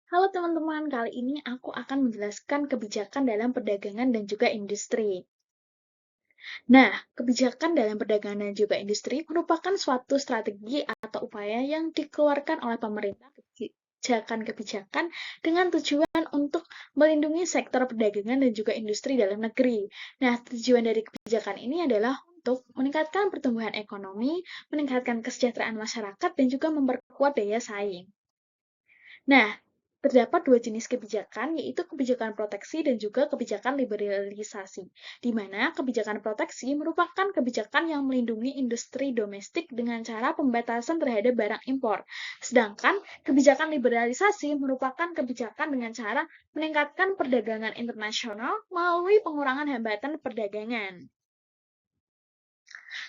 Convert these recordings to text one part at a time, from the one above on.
Halo teman-teman, kali ini aku akan menjelaskan kebijakan dalam perdagangan dan juga industri. Nah, kebijakan dalam perdagangan dan juga industri merupakan suatu strategi atau upaya yang dikeluarkan oleh pemerintah kebijakan-kebijakan dengan tujuan untuk melindungi sektor perdagangan dan juga industri dalam negeri. Nah, tujuan dari kebijakan ini adalah untuk meningkatkan pertumbuhan ekonomi, meningkatkan kesejahteraan masyarakat, dan juga memperkuat daya saing. Nah, terdapat dua jenis kebijakan, yaitu kebijakan proteksi dan juga kebijakan liberalisasi, di mana kebijakan proteksi merupakan kebijakan yang melindungi industri domestik dengan cara pembatasan terhadap barang impor. Sedangkan kebijakan liberalisasi merupakan kebijakan dengan cara meningkatkan perdagangan internasional melalui pengurangan hambatan perdagangan.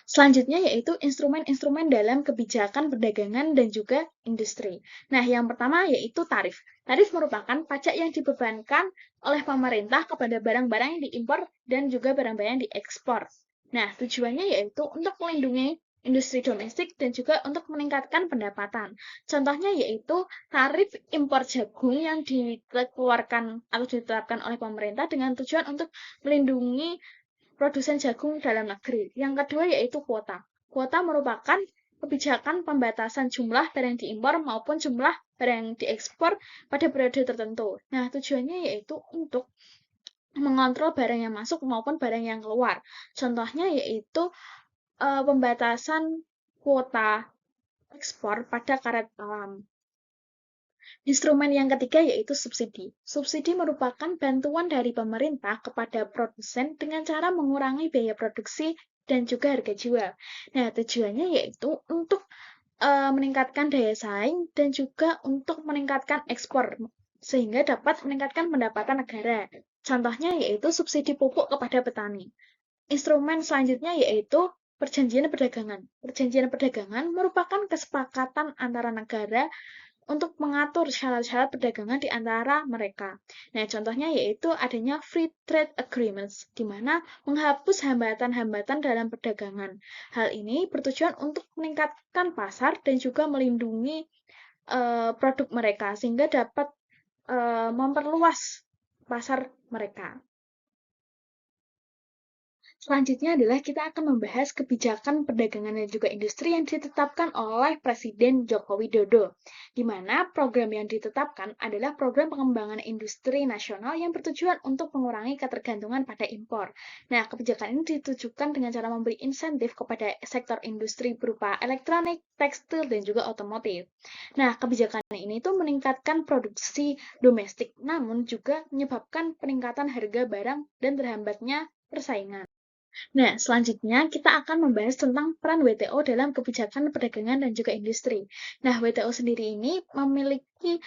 Selanjutnya yaitu instrumen-instrumen dalam kebijakan perdagangan dan juga industri. Nah, yang pertama yaitu tarif. Tarif merupakan pajak yang dibebankan oleh pemerintah kepada barang-barang yang diimpor dan juga barang-barang yang diekspor. Nah, tujuannya yaitu untuk melindungi industri domestik dan juga untuk meningkatkan pendapatan. Contohnya yaitu tarif impor jagung yang dikeluarkan atau ditetapkan oleh pemerintah dengan tujuan untuk melindungi produsen jagung dalam negeri. Yang kedua yaitu kuota. Kuota merupakan kebijakan pembatasan jumlah barang diimpor maupun jumlah barang yang diekspor pada periode tertentu. Nah, tujuannya yaitu untuk mengontrol barang yang masuk maupun barang yang keluar. Contohnya yaitu pembatasan kuota ekspor pada karet alam. Instrumen yang ketiga yaitu subsidi. Subsidi merupakan bantuan dari pemerintah kepada produsen dengan cara mengurangi biaya produksi dan juga harga jual. Nah, tujuannya yaitu untuk meningkatkan daya saing dan juga untuk meningkatkan ekspor sehingga dapat meningkatkan pendapatan negara. Contohnya yaitu subsidi pupuk kepada petani. Instrumen selanjutnya yaitu perjanjian perdagangan. Perjanjian perdagangan merupakan kesepakatan antara negara untuk mengatur syarat-syarat perdagangan di antara mereka. Nah, contohnya yaitu adanya free trade agreements, di mana menghapus hambatan-hambatan dalam perdagangan. Hal ini bertujuan untuk meningkatkan pasar dan juga melindungi produk mereka, sehingga dapat memperluas pasar mereka. Selanjutnya adalah kita akan membahas kebijakan perdagangan dan juga industri yang ditetapkan oleh Presiden Joko Widodo, di mana program yang ditetapkan adalah program pengembangan industri nasional yang bertujuan untuk mengurangi ketergantungan pada impor. Nah, kebijakan ini ditujukan dengan cara memberi insentif kepada sektor industri berupa elektronik, tekstil, dan juga otomotif. Nah, kebijakan ini tuh meningkatkan produksi domestik, namun juga menyebabkan peningkatan harga barang dan terhambatnya persaingan. Nah, selanjutnya kita akan membahas tentang peran WTO dalam kebijakan perdagangan dan juga industri. Nah, WTO sendiri ini memiliki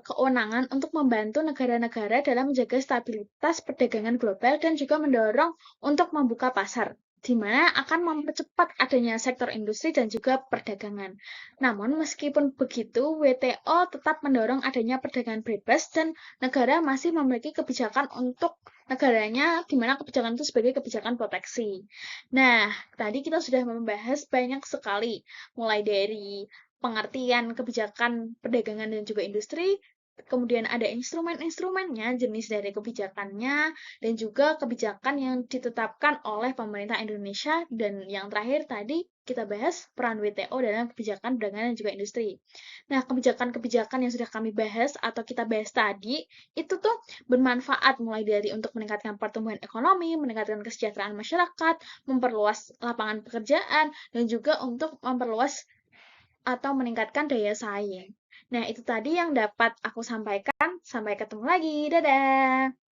kewenangan untuk membantu negara-negara dalam menjaga stabilitas perdagangan global dan juga mendorong untuk membuka pasar, di mana akan mempercepat adanya sektor industri dan juga perdagangan. Namun, meskipun begitu, WTO tetap mendorong adanya perdagangan bebas dan negara masih memiliki kebijakan untuk negaranya, di mana kebijakan itu sebagai kebijakan proteksi. Nah, tadi kita sudah membahas banyak sekali, mulai dari pengertian kebijakan perdagangan dan juga industri, kemudian ada instrumen-instrumennya, jenis dari kebijakannya, dan juga kebijakan yang ditetapkan oleh pemerintah Indonesia, dan yang terakhir tadi kita bahas peran WTO dalam kebijakan perdagangan dan juga industri. Nah, kebijakan-kebijakan yang sudah kami bahas atau kita bahas tadi, itu tuh bermanfaat mulai dari untuk meningkatkan pertumbuhan ekonomi, meningkatkan kesejahteraan masyarakat, memperluas lapangan pekerjaan, dan juga untuk memperluas atau meningkatkan daya saing. Nah, itu tadi yang dapat aku sampaikan. Sampai ketemu lagi. Dadah!